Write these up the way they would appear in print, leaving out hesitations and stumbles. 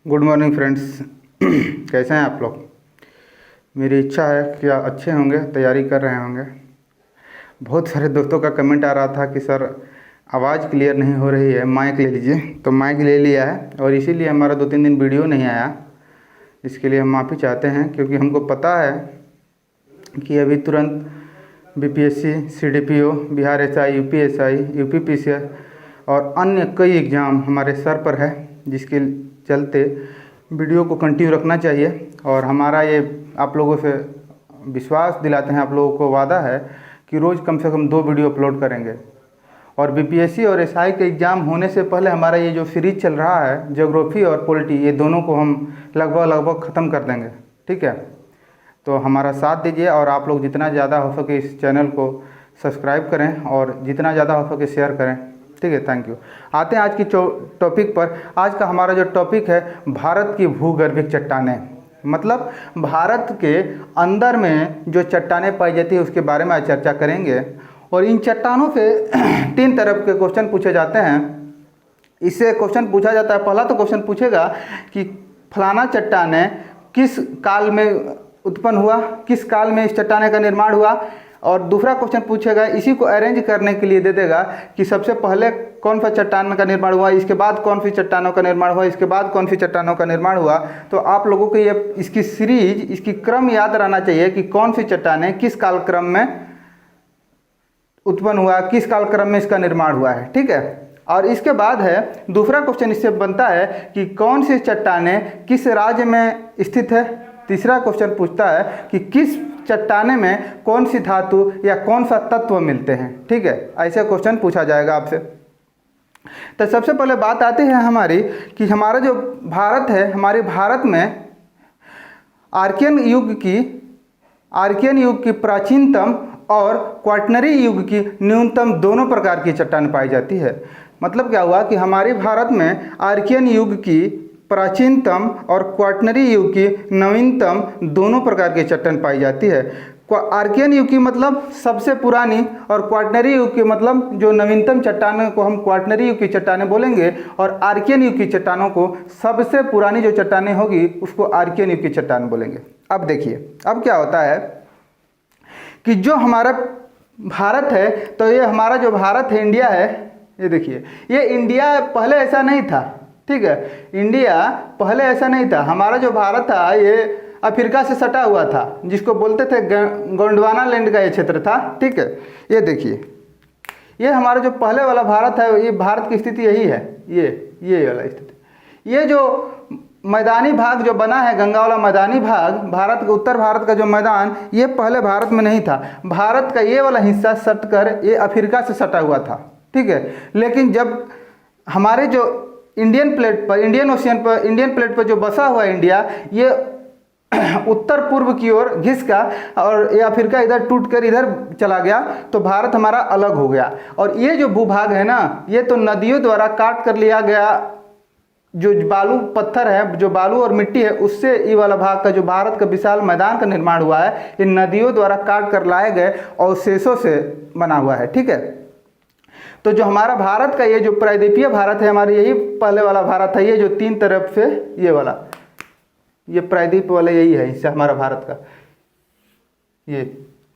Good morning friends. कैसे हैं आप लोग। मेरी इच्छा है कि आप अच्छे होंगे, तैयारी कर रहे होंगे। बहुत सारे दोस्तों का कमेंट आ रहा था कि सर आवाज़ क्लियर नहीं हो रही है, माइक ले लीजिए। तो माइक ले लिया है और इसीलिए हमारा 2-3 दिन वीडियो नहीं आया। इसके लिए हम माफ़ी चाहते हैं, क्योंकि हमको पता है कि अभी तुरंत BPSC, CDPO, Bihar SI, UPSI, UPPCS और अन्य कई एग्ज़ाम हमारे सर पर है, जिसके चलते वीडियो को कंटिन्यू रखना चाहिए। और हमारा ये आप लोगों से विश्वास दिलाते हैं, आप लोगों को वादा है कि रोज़ कम से कम 2 वीडियो अपलोड करेंगे। और बीपीएससी और एसआई के एग्ज़ाम होने से पहले हमारा ये जो सीरीज चल रहा है ज्योग्राफी और पॉलिटी, ये दोनों को हम लगभग ख़त्म कर देंगे। ठीक है, तो हमारा साथ दीजिए और आप लोग जितना ज़्यादा हो सके इस चैनल को सब्सक्राइब करें और जितना ज़्यादा हो सके शेयर करें। ठीक है, थैंक यू। आते हैं आज की टॉपिक पर। आज का हमारा जो टॉपिक है भारत की भूगर्भिक चट्टानें, मतलब भारत के अंदर में जो चट्टानें पाई जाती है उसके बारे में आज चर्चा करेंगे। और इन चट्टानों से 3 तरह के क्वेश्चन पूछे जाते हैं। इससे क्वेश्चन पूछा जाता है, पहला तो क्वेश्चन पूछेगा कि फलाना चट्टानें किस काल में उत्पन्न हुआ, किस काल में इस चट्टाने का निर्माण हुआ। और दूसरा क्वेश्चन पूछेगा, इसी को अरेंज करने के लिए दे देगा कि सबसे पहले कौन सा चट्टान का निर्माण हुआ, इसके बाद कौन सी चट्टानों का निर्माण हुआ, इसके बाद कौन सी चट्टानों का निर्माण हुआ। तो आप लोगों को ये इसकी सीरीज, इसकी क्रम याद रहना चाहिए कि कौन सी चट्टानें किस कालक्रम में उत्पन्न हुआ, किस कालक्रम में इसका निर्माण हुआ है। ठीक है, और इसके बाद है दूसरा क्वेश्चन इससे बनता है कि कौन सी चट्टानें किस राज्य में स्थित है। तीसरा क्वेश्चन पूछता है कि किस चट्टाने में कौन सी धातु या कौन सा तत्व मिलते हैं। ठीक है, ऐसे क्वेश्चन पूछा जाएगा आपसे। तो सबसे पहले बात आती है हमारी कि हमारा जो भारत है, हमारे भारत में आर्कियन युग की प्राचीनतम और क्वाटरनरी युग की न्यूनतम दोनों प्रकार की चट्टान पाई जाती है। मतलब क्या हुआ कि हमारे भारत में आर्कियन युग की प्राचीनतम और क्वाटरनरी युग की नवीनतम दोनों प्रकार की चट्टान पाई जाती है। आर्कियन युग की मतलब सबसे पुरानी, और क्वाटरनरी युग की मतलब जो नवीनतम चट्टानों को हम क्वाटरनरी युग की चट्टानें बोलेंगे। और आर्कियन युग की चट्टानों को सबसे पुरानी जो चट्टानें होगी उसको आर्कियन युग की चट्टान बोलेंगे। अब देखिए, अब क्या होता है कि जो हमारा भारत है, तो ये हमारा जो भारत है, इंडिया है, ये देखिए, ये इंडिया पहले ऐसा नहीं था। ठीक है, इंडिया पहले ऐसा नहीं था। हमारा जो भारत था ये अफ्रीका से सटा हुआ था, जिसको बोलते थे गोंडवाना लैंड का ये क्षेत्र था। ठीक है, ये देखिए, ये हमारा जो पहले वाला भारत है, ये भारत की स्थिति यही है। ये वाला स्थिति, ये जो मैदानी भाग जो बना है, गंगा वाला मैदानी भाग, भारत के उत्तर भारत का जो मैदान, ये पहले भारत में नहीं था। भारत का ये वाला हिस्सा सटकर ये अफ्रीका से सटा हुआ था। ठीक है, लेकिन जब हमारे जो इंडियन प्लेट पर, इंडियन प्लेट पर जो बसा हुआ इंडिया, ये उत्तर पूर्व की ओर घिसका और ये अफ्रीका इधर टूटकर इधर चला गया, तो भारत हमारा अलग हो गया। और ये जो भूभाग है ना, ये तो नदियों द्वारा काट कर लिया गया। जो बालू पत्थर है, जो बालू और मिट्टी है, उससे ये वाला भाग का जो भारत का विशाल मैदान का निर्माण हुआ है, ये नदियों द्वारा काट कर लाए गए अवशेषों से बना हुआ है। ठीक है, तो जो हमारा भारत का ये जो प्रायद्वीपीय भारत है, हमारे यही पहले वाला भारत है। ये जो 3 तरफ से ये वाला, ये प्रायद्वीप वाला यही है हिस्सा हमारा भारत का, ये।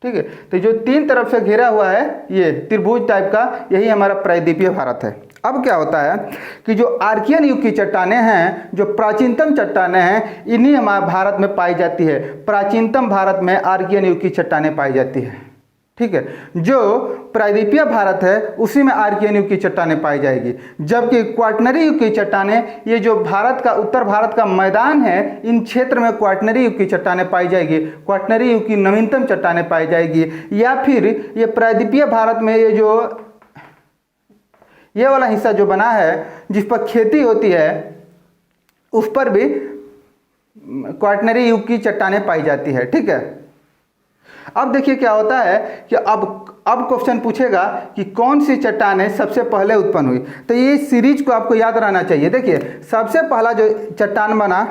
ठीक है, तो जो 3 तरफ से घिरा हुआ है, ये त्रिभुज टाइप का, यही हमारा प्रायद्वीपीय भारत है। अब क्या होता है कि जो आर्कियन युग की चट्टानें हैं, जो प्राचीनतम चट्टानें हैं, इन्हीं हमारे भारत में पाई जाती है। प्राचीनतम भारत में आर्कियन युग की चट्टानें पाई जाती है। ठीक है, जो प्रायद्वीपीय भारत है उसी में आर्कियन युग की चट्टानें पाई जाएगी। जबकि क्वाटरनरी युग की चट्टानें, ये जो भारत का उत्तर भारत का मैदान है, इन क्षेत्र में क्वाटरनरी युग की चट्टानें पाई जाएगी। क्वाटरनरी युग की नवीनतम चट्टानें पाई जाएगी। या फिर ये प्रायद्वीपीय भारत में ये जो ये वाला हिस्सा जो बना है, जिस पर खेती होती है, उस पर भी क्वाटरनरी युग की चट्टानें पाई जाती है। ठीक है, अब देखिए क्या होता है कि अब क्वेश्चन पूछेगा कि कौन सी चट्टानें सबसे पहले उत्पन्न हुई। तो ये सीरीज को आपको याद रहना चाहिए। देखिए, सबसे पहला जो चट्टान बना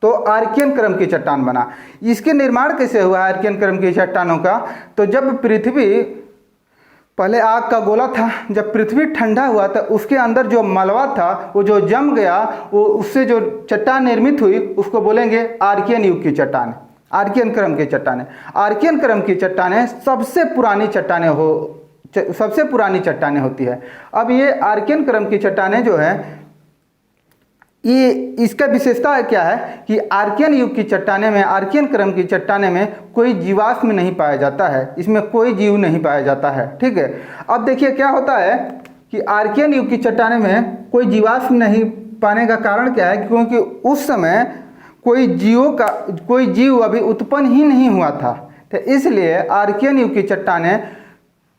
तो आर्कियन क्रम की चट्टान बना। इसके निर्माण कैसे हुआ आर्कियन क्रम की चट्टानों का? तो जब पहले आग का गोला था, जब पृथ्वी ठंडा हुआ तो उसके अंदर जो मलबा था वो जो जम गया, वो उससे जो चट्टान निर्मित हुई उसको बोलेंगे आर्कियन युग की चट्टान, आर्कियन क्रम की चट्टानें। आर्कियन क्रम की चट्टानें सबसे पुरानी चट्टानें होती है। अब ये आर्कियन क्रम की चट्टानें जो है, ये इसका विशेषता क्या है कि आर्कियन युग की चट्टानें में, आर्कियन क्रम की चट्टानें में कोई जीवाश्म नहीं पाया जाता है, इसमें कोई जीव नहीं पाया जाता है। ठीक है, अब देखिए क्या होता है कि आर्कियन युग की चट्टानें में कोई जीवाश्म नहीं पाने का कारण क्या है, क्योंकि उस समय कोई जीव अभी उत्पन्न ही नहीं हुआ था, तो इसलिए आर्कियन युग की चट्टानें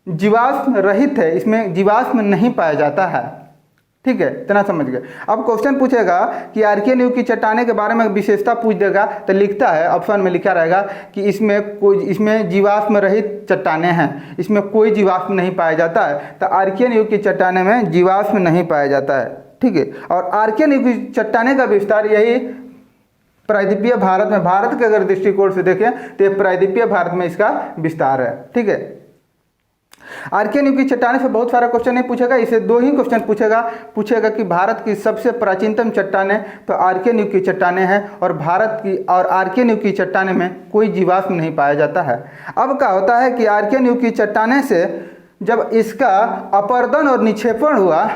जीवाश्म रहित है, इसमें जीवाश्म नहीं पाया जाता है। ठीक है, इतना समझ गए। अब क्वेश्चन पूछेगा कि आर्कियन युग की चट्टानें के बारे में विशेषता पूछ देगा, तो लिखता है ऑप्शन में लिखा रहेगा कि इसमें जीवाश्म रहित चट्टानें हैं, इसमें कोई जीवाश्म नहीं पाया जाता है, तो आर्कियन युग की चट्टानें में जीवाश्म नहीं पाया जाता है। ठीक है, और आर्कियन युग की चट्टानें का विस्तार यही प्रायद्वीपीय भारत में, भारत के अगर दृष्टिकोण से देखें तो ये प्रायद्वीपीय भारत में इसका विस्तार है। ठीक है, आर्कियन युग की चट्टानें से बहुत सारा क्वेश्चन नहीं पूछेगा, इसे दो ही क्वेश्चन पूछेगा कि भारत की सबसे प्राचीनतम चट्टानें तो आर्कियन युग की चट्टानें हैं, और भारत की और आर्कियन युग की चट्टानें में कोई जीवाश्म नहीं पाया जाता है। अब क्या होता है कि आर्कियन युग की चट्टानें से जब इसका अपरदन और निक्षेपण हुआ,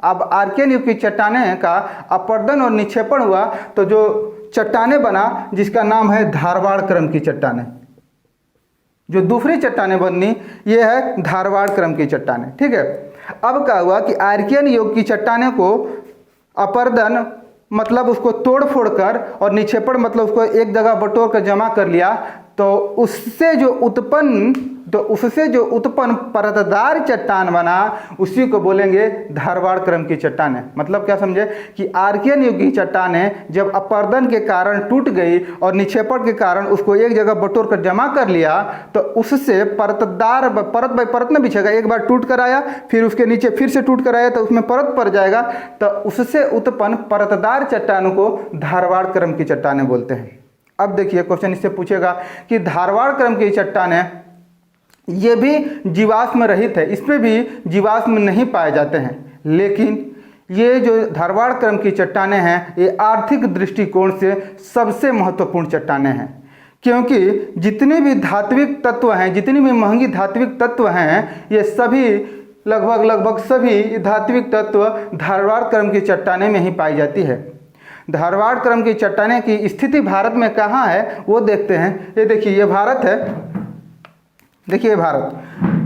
अब आर्कियन युग की चट्टानें का अपरदन और निक्षेपण हुआ तो जो चट्टानें बना जिसका नाम है धारवाड़ क्रम की चट्टानें। जो दूसरी चट्टानें बननी ये है धारवाड़ क्रम की चट्टानें। ठीक है, अब क्या हुआ कि आर्कियन युग की चट्टानें को अपरदन मतलब उसको तोड़ फोड़ कर और निक्षेपण मतलब उसको एक जगह बटोर कर जमा कर लिया, तो उससे जो उत्पन्न परतदार चट्टान बना उसी को बोलेंगे धारवाड़ क्रम की चट्टानें। मतलब क्या समझे कि आर्कियन युग की चट्टानें जब अपरदन के कारण टूट गई और निक्षेपण के कारण उसको एक जगह बटोर कर जमा कर लिया, तो उससे परतदार परत बाई परत में बिछेगा, एक बार टूट कर आया फिर उसके नीचे फिर से टूट कर आया तो उसमें परत पड़ जाएगा, तो उससे उत्पन्न परतदार चट्टानों को धारवाड़ क्रम की चट्टानें बोलते हैं। अब देखिए क्वेश्चन इससे पूछेगा कि धारवाड़ क्रम की चट्टानें ये भी जीवाश्म रहित है, इसमें भी जीवाश्म नहीं पाए जाते हैं, लेकिन ये जो धारवाड़ क्रम की चट्टानें हैं ये आर्थिक दृष्टिकोण से सबसे महत्वपूर्ण चट्टानें हैं, क्योंकि जितने भी धात्विक तत्व हैं, जितनी भी महंगी धात्विक तत्व हैं, ये सभी लगभग सभी धात्विक तत्व धारवाड़ क्रम की चट्टानें में ही पाई जाती है। धारवाड़ क्रम की चट्टानें की स्थिति भारत में कहाँ है वो देखते हैं। ये देखिए ये भारत है, देखिए भारत,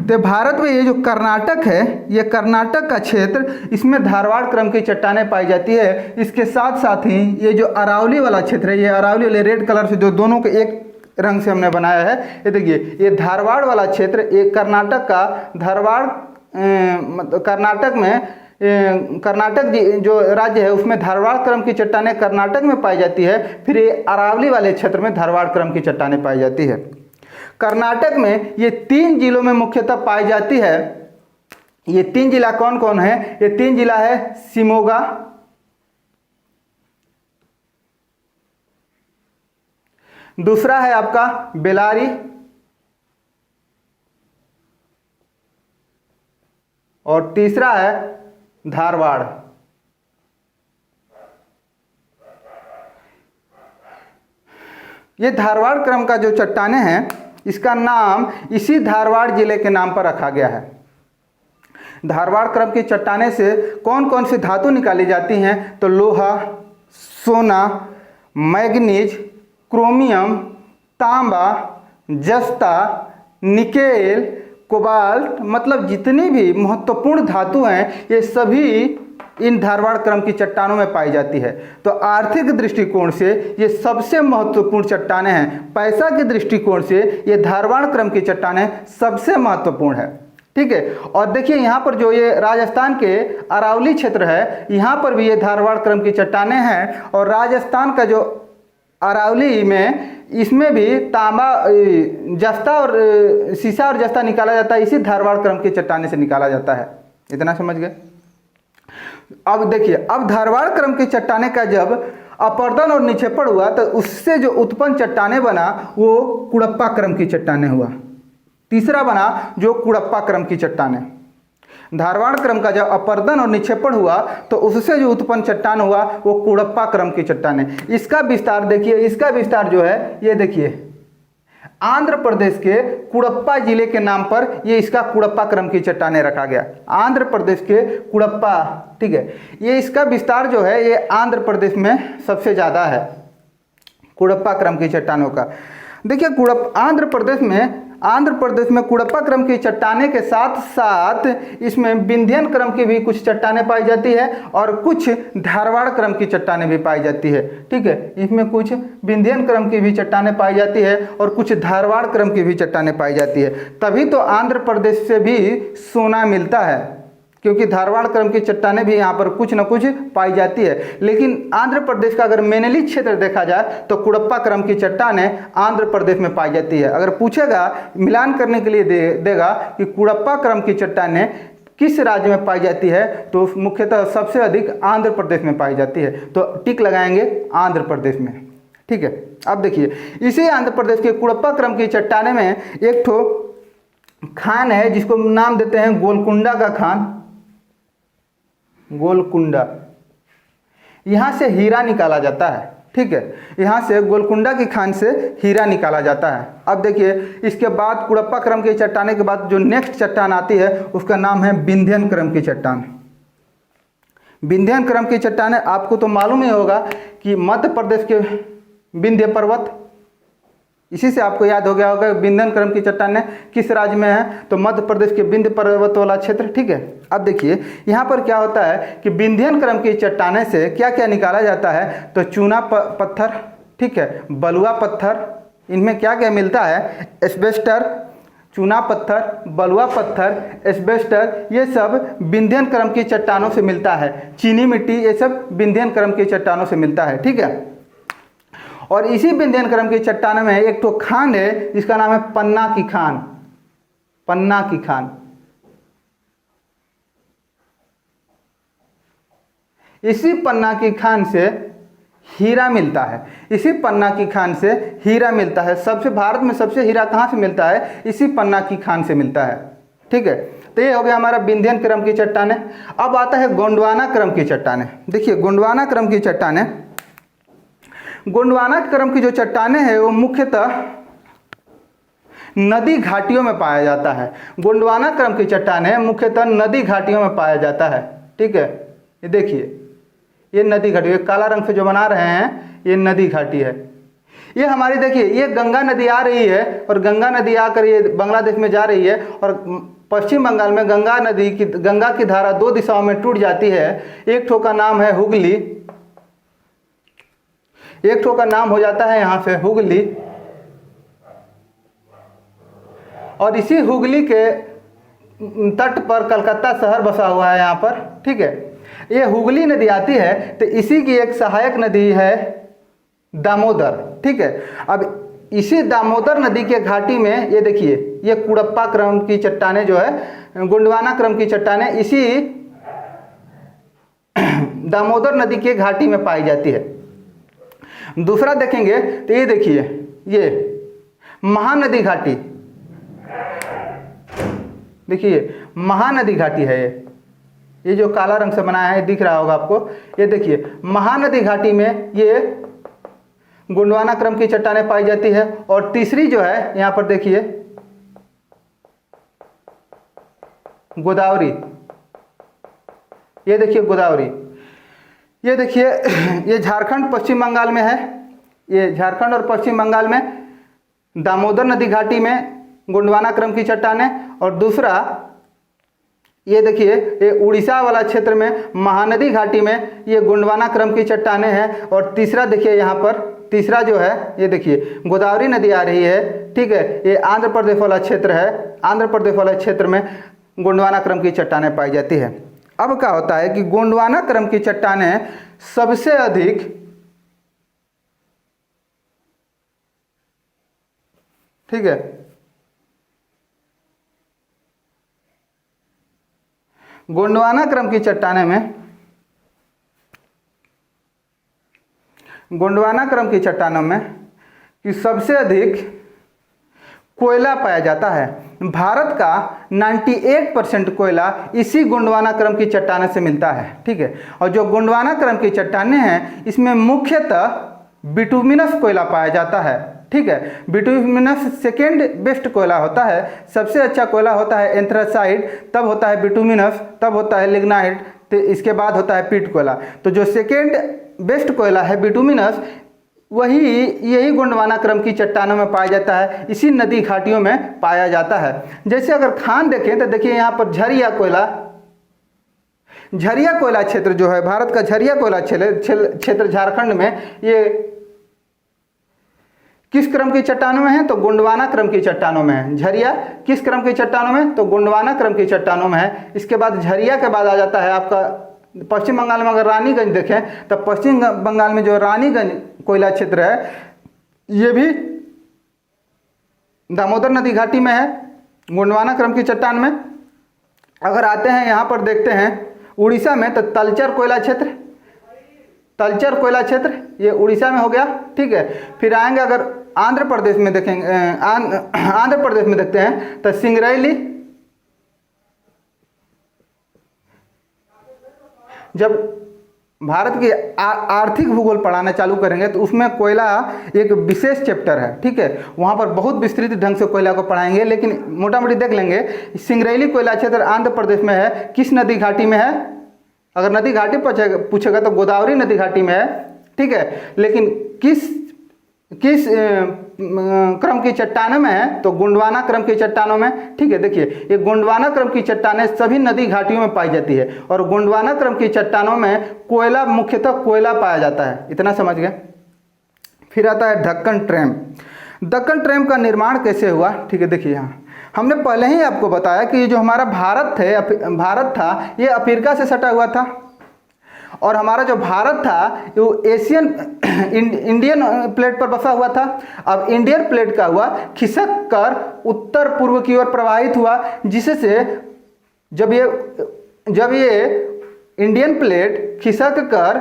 तो भारत में ये जो कर्नाटक है, ये कर्नाटक का क्षेत्र, इसमें धारवाड़ क्रम की चट्टानें पाई जाती है। इसके साथ साथ ही ये जो अरावली वाला क्षेत्र है, ये अरावली वाले रेड कलर से जो दोनों को एक रंग से हमने बनाया है, ये देखिए ये धारवाड़ वाला क्षेत्र, ये कर्नाटक का धारवाड़ कर्नाटक में कर्नाटक जो राज्य है उसमें धारवाड़ क्रम की चट्टानें कर्नाटक में पाई जाती है, फिर ये अरावली वाले क्षेत्र में धारवाड़ क्रम की चट्टानें पाई जाती है। कर्नाटक में ये 3 जिलों में मुख्यतः पाई जाती है। ये 3 जिला कौन कौन है? ये 3 जिला है शिमोगा, दूसरा है आपका बेलारी, और तीसरा है धारवाड़। ये धारवाड़ क्रम का जो चट्टानें हैं इसका नाम इसी धारवाड़ जिले के नाम पर रखा गया है। धारवाड़ क्रम की चट्टानें से कौन कौन सी धातु निकाली जाती हैं? तो लोहा, सोना, मैग्नीज, क्रोमियम, तांबा, जस्ता, निकेल, कोबाल्ट, मतलब जितनी भी महत्वपूर्ण धातु हैं ये सभी इन धारवाड़ क्रम की चट्टानों में पाई जाती है। तो आर्थिक दृष्टिकोण से ये सबसे महत्वपूर्ण चट्टानें हैं। पैसा के दृष्टिकोण से ये धारवाड़ क्रम की चट्टानें सबसे महत्वपूर्ण है। ठीक है, और देखिए यहाँ पर जो ये राजस्थान के अरावली क्षेत्र है, यहाँ पर भी ये धारवाड़ क्रम की चट्टानें हैं, और राजस्थान का जो अरावली में इसमें भी तांबा, जस्ता और सीसा और जस्ता निकाला जाता है, इसी धारवाड़ क्रम की चट्टाने से निकाला जाता है। इतना समझ गए। अब देखिए, अब धारवाड़ क्रम की चट्टाने का जब अपरदन और निक्षेपण हुआ तो उससे जो उत्पन्न चट्टाने बना वो कुड़प्पा क्रम की चट्टाने हुआ। तीसरा बना जो कुड़प्पा क्रम की चट्टानें। धारवाड़ क्रम का जब अपर्दन और निक्षेपण हुआ तो उससे जो उत्पन्न चट्टान हुआ वो कुड़प्पा क्रम की चट्टानें। इसका विस्तार देखिए, इसका विस्तार जो है ये देखिए, आंध्र प्रदेश के कुड़प्पा जिले के नाम पर ये इसका कुड़प्पा क्रम की चट्टानें रखा गया। आंध्र प्रदेश के कुड़प्पा, ठीक है, ये इसका विस्तार जो है ये आंध्र प्रदेश में सबसे ज़्यादा है कुड़प्पा क्रम की चट्टानों का। देखिए आंध्र प्रदेश में कुड़प्पा क्रम की चट्टाने के साथ साथ इसमें विंध्यन क्रम की भी कुछ चट्टानें पाई जाती है और कुछ धारवाड़ क्रम की चट्टानें भी पाई जाती है। ठीक है, इसमें कुछ विंध्यन क्रम की भी चट्टानें पाई जाती है और कुछ धारवाड़ क्रम की भी चट्टानें पाई जाती है। तभी तो आंध्र प्रदेश से भी सोना मिलता है, क्योंकि धारवाड़ क्रम की चट्टानें भी यहाँ पर कुछ न कुछ पाई जाती है। लेकिन आंध्र प्रदेश का अगर मेनली क्षेत्र देखा जाए तो कुड़प्पा क्रम की चट्टानें आंध्र प्रदेश में पाई जाती है। अगर पूछेगा, मिलान करने के लिए देगा कि कुड़प्पा क्रम की चट्टानें किस राज्य में पाई जाती है, तो मुख्यतः सबसे अधिक आंध्र प्रदेश में पाई जाती है, तो टिक लगाएंगे आंध्र प्रदेश में। ठीक है, अब देखिए इसी आंध्र प्रदेश के कुड़प्पा क्रम की चट्टाने में एक ठो खान है जिसको नाम देते हैं गोलकुंडा का खान। गोलकुंडा, यहाँ से हीरा निकाला जाता है। ठीक है, यहाँ से गोलकुंडा की खान से हीरा निकाला जाता है। अब देखिए इसके बाद कुड़प्पा क्रम की चट्टाने के बाद जो नेक्स्ट चट्टान आती है उसका नाम है विंध्यन क्रम की चट्टान। विंध्यन क्रम की चट्टानें आपको तो मालूम ही होगा कि मध्य प्रदेश के विंध्य पर्वत, इसी से आपको याद हो गया होगा विंध्यन क्रम की चट्टानें किस राज्य में है, तो मध्य प्रदेश के विंध्य पर्वत वाला क्षेत्र। ठीक है, अब देखिए यहाँ पर क्या होता है कि विंध्यन क्रम की चट्टाने से क्या क्या निकाला जाता है, तो चूना पत्थर, ठीक है, बलुआ पत्थर, इनमें क्या क्या मिलता है, एस्बेस्टर, चूना पत्थर, बलुआ पत्थर, एस्बेस्टर, ये सब विंध्यन क्रम की चट्टानों से मिलता है। चीनी मिट्टी, ये सब विंध्यन क्रम की चट्टानों से मिलता है। ठीक है, और इसी विंध्यन क्रम की चट्टानों में एक तो खान है जिसका नाम है पन्ना की खान। पन्ना की खान, इसी पन्ना की खान से हीरा मिलता है। इसी पन्ना की खान से हीरा मिलता है। सबसे भारत में सबसे हीरा कहाँ से मिलता है, इसी पन्ना की खान से मिलता है। ठीक है, तो ये हो गया हमारा विंध्यन क्रम की चट्टानें। अब आता है गोंडवाना क्रम की चट्टानें। देखिए गोंडवाना क्रम की चट्टानें, गोंडवाना क्रम की जो चट्टानें हैं वो मुख्यतः नदी घाटियों में पाया जाता है। गोंडवाना क्रम की चट्टानें मुख्यतः नदी घाटियों में पाया जाता है। ठीक है, ये देखिए ये नदी घाटी, काला रंग से जो बना रहे हैं ये नदी घाटी है। ये हमारी देखिए ये गंगा नदी आ रही है और गंगा नदी आकर ये बांग्लादेश में जा रही है और पश्चिम बंगाल में गंगा की धारा दो दिशाओं में टूट जाती है। एक ठो का नाम है हुगली, एक ठो का नाम हो जाता है यहाँ से हुगली, और इसी हुगली के तट पर कलकत्ता शहर बसा हुआ है यहाँ पर। ठीक है, ये हुगली नदी आती है तो इसी की एक सहायक नदी है दामोदर। ठीक है, अब इसी दामोदर नदी के घाटी में ये देखिए ये कुड़प्पा क्रम की चट्टानें जो है, गोंडवाना क्रम की चट्टानें इसी दामोदर नदी के घाटी में पाई जाती है। दूसरा देखेंगे तो ये देखिए ये महानदी घाटी, देखिए महानदी घाटी है ये जो काला रंग से बनाया है दिख रहा होगा आपको। ये देखिए महानदी घाटी में ये गोंडवाना क्रम की चट्टानें पाई जाती है। और तीसरी जो है यहाँ पर देखिए गोदावरी, ये देखिए गोदावरी, ये देखिए ये झारखंड पश्चिम बंगाल में है। ये झारखंड और पश्चिम बंगाल में दामोदर नदी घाटी में गोंडवाना क्रम की चट्टानें, और दूसरा ये देखिए ये उड़ीसा वाला क्षेत्र में महानदी घाटी में ये गोंडवाना क्रम की चट्टानें हैं। और तीसरा देखिए यहाँ पर तीसरा जो है ये देखिए गोदावरी नदी आ रही है। ठीक है, ये आंध्र प्रदेश वाला क्षेत्र है। आंध्र प्रदेश वाला क्षेत्र में गोंडवाना क्रम की चट्टानें पाई जाती है। अब क्या होता है कि गोंडवाना क्रम की चट्टानें सबसे अधिक ठीक है गोंडवाना क्रम की चट्टानें में गोंडवाना क्रम की चट्टानों में कि सबसे अधिक कोयला पाया जाता है। भारत का 98% कोयला इसी गोंडवाना क्रम की चट्टानों से मिलता है। ठीक है, और जो गोंडवाना क्रम की चट्टानें हैं इसमें मुख्यतः बिटुमिनस कोयला पाया जाता है। ठीक है, बिटुमिनस सेकेंड बेस्ट कोयला होता है। सबसे अच्छा कोयला होता है एंथ्रासाइट, तब होता है बिटुमिनस, तब होता है लिग्नाइट, तो इसके बाद होता है पीट कोयला। तो जो सेकेंड बेस्ट कोयला है बिटुमिनस, यही गोंडवाना क्रम की चट्टानों में पाया जाता है, इसी नदी घाटियों में पाया जाता है। जैसे अगर खान देखें तो देखिए यहाँ पर झरिया कोयला क्षेत्र जो है, भारत का झरिया कोयला क्षेत्र झारखंड में, ये किस क्रम की चट्टानों में है? तो गोंडवाना क्रम की चट्टानों में है। झरिया किस क्रम की चट्टानों में? तो गोंडवाना क्रम की चट्टानों में है। इसके बाद झरिया के बाद आ जाता है आपका पश्चिम बंगाल में। अगर रानीगंज देखें तो पश्चिम बंगाल में जो रानीगंज कोयला क्षेत्र है, ये भी दामोदर नदी घाटी में है, गोंडवाना क्रम की चट्टान में। अगर आते हैं यहाँ पर देखते हैं उड़ीसा में, तो तलचर कोयला क्षेत्र ये उड़ीसा में हो गया। ठीक है, फिर आएंगे अगर आंध्र प्रदेश में देखेंगे, आंध्र प्रदेश में देखते हैं तो सिंगरैली। जब भारत की आर्थिक भूगोल पढ़ाना चालू करेंगे तो उसमें कोयला एक विशेष चैप्टर है। ठीक है, वहाँ पर बहुत विस्तृत ढंग से कोयला को पढ़ाएंगे, लेकिन मोटा मोटी देख लेंगे। सिंगरैली कोयला क्षेत्र आंध्र प्रदेश में है। किस नदी घाटी में है? अगर नदी घाटी पूछेगा तो गोदावरी नदी घाटी में है। ठीक है, लेकिन किस क्रम की चट्टानों में है? तो गोंडवाना क्रम की चट्टानों में। ठीक है, देखिए ये गोंडवाना क्रम की चट्टानें सभी नदी घाटियों में पाई जाती है, और गोंडवाना क्रम की चट्टानों में कोयला, मुख्यतः कोयला पाया जाता है। इतना समझ गए। फिर आता है ढक्कन ट्रैम्प। दक्कन ट्रैम्प का निर्माण कैसे हुआ? ठीक है, देखिए यहाँ हमने पहले ही आपको बताया कि जो हमारा भारत था ये अफ्रीका से सटा हुआ था, और हमारा जो भारत था वो इंडियन प्लेट पर बसा हुआ था। अब इंडियन प्लेट का हुआ खिसक कर उत्तर पूर्व की ओर प्रवाहित हुआ, जिससे जब ये इंडियन प्लेट खिसक कर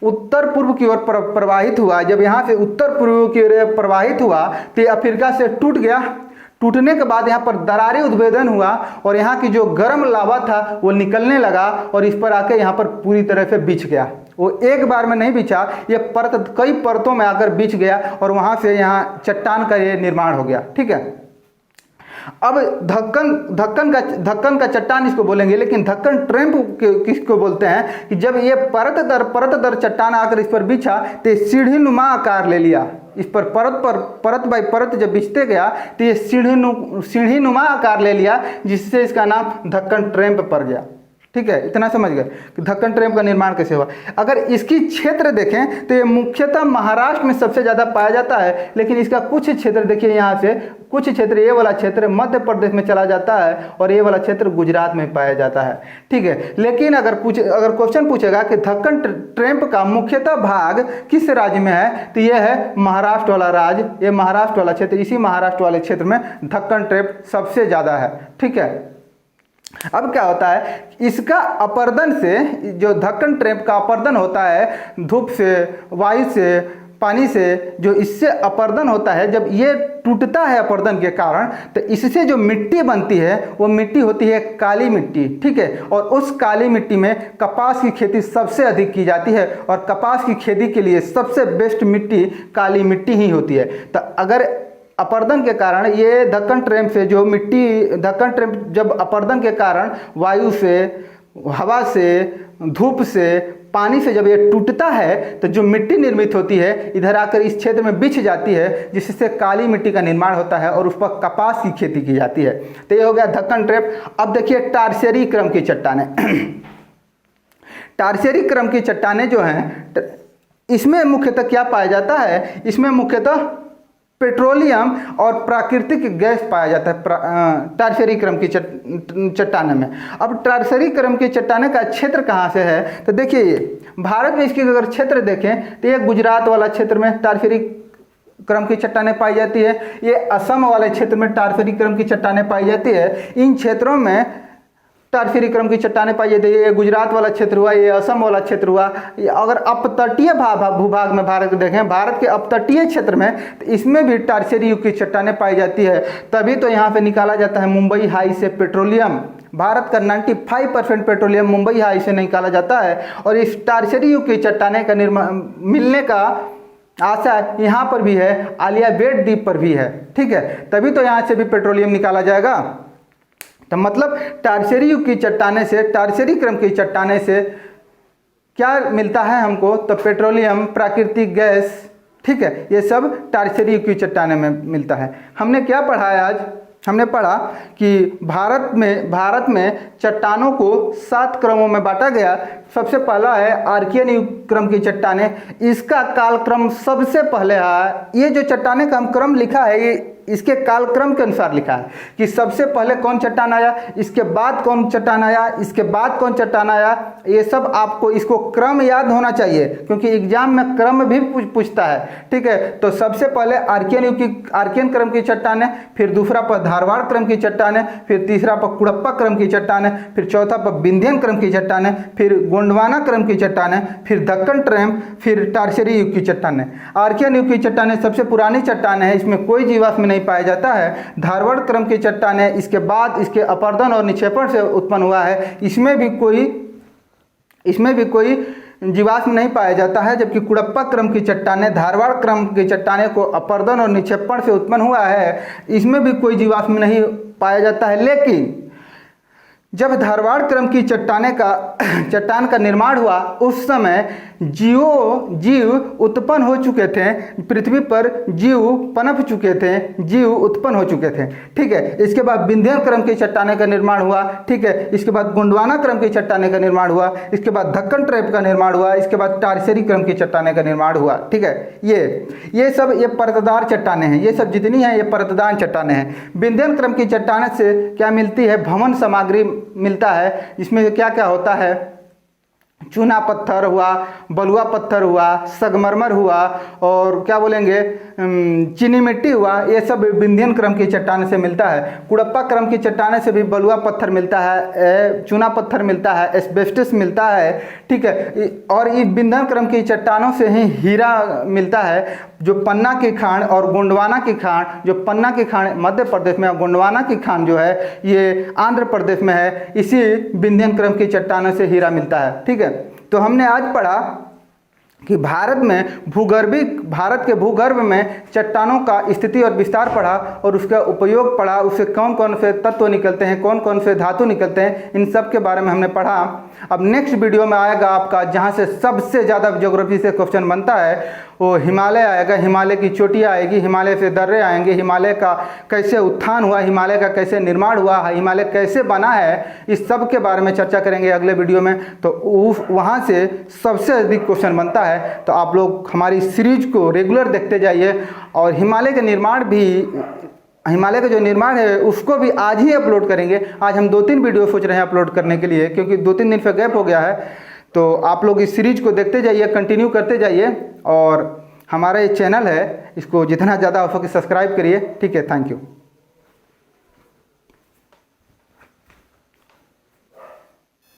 उत्तर पूर्व की ओर प्रवाहित हुआ, जब यहाँ से उत्तर पूर्व की ओर प्रवाहित हुआ तो ये अफ्रीका से टूट गया। टूटने के बाद यहाँ पर दरारें उद्भेदन हुआ, और यहाँ की जो गर्म लावा था वो निकलने लगा, और इस पर आके यहाँ पर पूरी तरह से बिछ गया। वो एक बार में नहीं बिछा, ये परत कई परतों में आकर बिछ गया, और वहाँ से यहाँ चट्टान का ये निर्माण हो गया। ठीक है, अब धक्कन का चट्टान इसको बोलेंगे, लेकिन ढक्कन ट्रैम्प किसको बोलते हैं? कि जब ये परत दर चट्टान आकर इस पर बिछा तो सीढ़ी नुमा आकार ले लिया। इस पर परत बाई परत जब बिछते गया तो ये सीढ़ी नुमा आकार ले लिया, जिससे इसका नाम ढक्कन ट्रैम्प पड़ गया। ठीक है, इतना समझ गए कि ढक्कन ट्रैम्प का निर्माण कैसे हुआ। अगर इसकी क्षेत्र देखें तो ये मुख्यतः महाराष्ट्र में सबसे ज़्यादा पाया जाता है, लेकिन इसका कुछ क्षेत्र देखिए, यहाँ से कुछ क्षेत्र, ये वाला क्षेत्र मध्य प्रदेश में चला जाता है, और ये वाला क्षेत्र गुजरात में पाया जाता है। ठीक है, लेकिन अगर क्वेश्चन पूछेगा कि ढक्कन ट्रैम्प का मुख्यतः भाग किस राज्य में है, तो ये है महाराष्ट्र वाला राज्य, ये महाराष्ट्र वाला क्षेत्र। इसी महाराष्ट्र वाले क्षेत्र में ढक्कन ट्रैम्प सबसे ज़्यादा है। ठीक है, अब क्या होता है, इसका अपर्दन से, जो ढक्कन ट्रैम्प का अपर्दन होता है धूप से, वायु से, पानी से, जो इससे अपर्दन होता है, जब ये टूटता है अपर्दन के कारण, तो इससे जो मिट्टी बनती है वो मिट्टी होती है काली मिट्टी। ठीक है, और उस काली मिट्टी में कपास की खेती सबसे अधिक की जाती है, और कपास की खेती के लिए सबसे बेस्ट मिट्टी काली मिट्टी ही होती है। तो अगर अपर्दन के कारण ये ढक्कन ट्रैम्प से जो मिट्टी, ढक्कन ट्रैम्प जब अपर्दन के कारण वायु से, हवा से, धूप से, पानी से जब ये टूटता है, तो जो मिट्टी निर्मित होती है इधर आकर इस क्षेत्र में बिछ जाती है, जिससे काली मिट्टी का निर्माण होता है, और उस पर कपास की खेती की जाती है। तो ये हो गया ढक्कन ट्रैम्प। अब देखिए टारसियरी क्रम की चट्टानें। टारसियरी क्रम की चट्टानें जो हैं, इसमें मुख्यतः क्या पाया जाता है? इसमें मुख्यतः पेट्रोलियम और प्राकृतिक गैस पाया जाता है टर्शियरी क्रम की चट्टानों में। अब टर्शियरी क्रम की चट्टानों का क्षेत्र कहाँ से है? तो देखिए ये भारत में इसकी अगर क्षेत्र देखें तो ये गुजरात वाला क्षेत्र में टर्शियरी क्रम की चट्टानें पाई जाती है। ये असम वाले क्षेत्र में टर्शियरी क्रम की चट्टानें पाई जाती है। इन क्षेत्रों में टर्शियरी क्रम की चट्टानें पाई जाती है। ये गुजरात वाला क्षेत्र हुआ, ये असम वाला क्षेत्र हुआ। अगर अपतटीय भूभाग में भारत को देखें, भारत के अपतटीय क्षेत्र में, तो इसमें भी टर्शियरी युग की चट्टानें पाई जाती है। तभी तो यहाँ पे निकाला जाता है मुंबई हाई से पेट्रोलियम। भारत का 95% पेट्रोलियम मुंबई हाई से निकाला जाता है, और इस टर्शियरी युग की चट्टानें का मिलने का आशा यहाँ पर भी है, आलिया बेट द्वीप पर भी है। ठीक है, तभी तो यहाँ से भी पेट्रोलियम निकाला जाएगा। तो मतलब टर्शियरी युग की चट्टाने से, टर्शियरी क्रम की चट्टाने से क्या मिलता है हमको? तो पेट्रोलियम, प्राकृतिक गैस, ठीक है, ये सब टर्शियरी युग की चट्टाने में मिलता है। हमने क्या पढ़ा है आज? हमने पढ़ा कि भारत में चट्टानों को 7 क्रमों में बांटा गया। सबसे पहला है आर्कियन युग क्रम की चट्टानें। इसका कालक्रम सबसे पहले है। ये जो चट्टाने का हम क्रम लिखा है, ये इसके कालक्रम के अनुसार लिखा है कि सबसे पहले कौन चट्टान आया, इसके बाद कौन चट्टान आया, इसके बाद कौन चट्टान आया। ये सब आपको इसको क्रम याद होना चाहिए, क्योंकि एग्जाम में क्रम भी पूछता है। ठीक है, तो सबसे पहले आर्कियन क्रम की चट्टानें, फिर दूसरा पर धारवाड़ क्रम की चट्टानें, फिर तीसरा पर कुड़प्पा क्रम की चट्टानें, फिर चौथा पर विंध्यन क्रम की चट्टानें, फिर गोंडवाना क्रम की चट्टानें, फिर दक्कन ट्रैम्प, फिर टर्शियरी युग की चट्टानें। आर्कियन युग की चट्टानें सबसे पुरानी चट्टानें हैं, इसमें कोई जीवाश्म नहीं पाया जाता है। धारवाड़ क्रम की चट्टानें इसके बाद इसके अपरदन और निक्षेपण से उत्पन्न हुआ है। इसमें भी कोई जीवाश्म नहीं पाया जाता है। जबकि कुड़प्पा क्रम की चट्टानें, धारवाड़ क्रम की चट्टानें को अपरदन और निक्षेपण से उत्पन्न हुआ है, इसमें भी कोई जीवाश्म नहीं पाया जाता है। लेकिन जब धारवाड़ क्रम की चट्टान का निर्माण हुआ, उस समय जीव उत्पन्न हो चुके थे। पृथ्वी पर जीव पनप चुके थे, जीव उत्पन्न हो चुके थे। ठीक है, इसके बाद विंध्यन क्रम की चट्टाने का निर्माण हुआ। ठीक है, इसके बाद गोंडवाना क्रम की चट्टाने का निर्माण हुआ। इसके बाद दक्कन ट्रैप का निर्माण हुआ। इसके बाद टर्शियरी क्रम की चट्टाने का निर्माण हुआ। ठीक है, ये सब ये परतदार चट्टाने हैं। ये सब जितनी हैं ये परतदार चट्टाने हैं। विंध्यन क्रम की चट्टाने से क्या मिलती है? भवन सामग्री मिलता है। इसमें क्या क्या होता है? चूना पत्थर हुआ, बलुआ पत्थर हुआ, संगमरमर हुआ, और क्या बोलेंगे, चीनी मिट्टी हुआ। ये सब विंध्यन क्रम की चट्टान से मिलता है। कुड़प्पा क्रम की चट्टाने से भी बलुआ पत्थर मिलता है, चूना पत्थर मिलता है, एस्बेस्टस मिलता है। ठीक है, और इस विंध्यन क्रम की चट्टानों से ही हीरा मिलता है। जो पन्ना की खान और गोंडवाना की खान, जो पन्ना की खान मध्य प्रदेश में और गोंडवाना की खान जो है ये आंध्र प्रदेश में है, इसी विंध्यन क्रम की चट्टानों से हीरा मिलता है। ठीक है, तो हमने आज पढ़ा कि भारत के भूगर्भ में चट्टानों का स्थिति और विस्तार पढ़ा, और उसका उपयोग पढ़ा, उससे कौन कौन से तत्व निकलते हैं, कौन कौन से धातु निकलते हैं, इन सब के बारे में हमने पढ़ा। अब नेक्स्ट वीडियो में आएगा आपका, जहाँ से सबसे ज़्यादा ज्योग्राफी से क्वेश्चन बनता है, वो हिमालय आएगा। हिमालय की चोटियाँ आएगी, हिमालय से दर्रे आएंगे, हिमालय का कैसे उत्थान हुआ, हिमालय का कैसे निर्माण हुआ, हिमालय कैसे बना है, इस सब के बारे में चर्चा करेंगे अगले वीडियो में। तो वहाँ से सबसे अधिक क्वेश्चन बनता है। तो आप लोग हमारी सीरीज को रेगुलर देखते जाइए, और हिमालय का जो निर्माण है उसको भी आज ही अपलोड करेंगे। आज हम 2-3 वीडियो सोच रहे हैं अपलोड करने के लिए, क्योंकि 2-3 दिन से गैप हो गया है। तो आप लोग इस सीरीज को देखते जाइए, कंटिन्यू करते जाइए, और हमारा ये चैनल है, इसको जितना ज़्यादा हो सके सब्सक्राइब करिए। ठीक है, थैंक यू।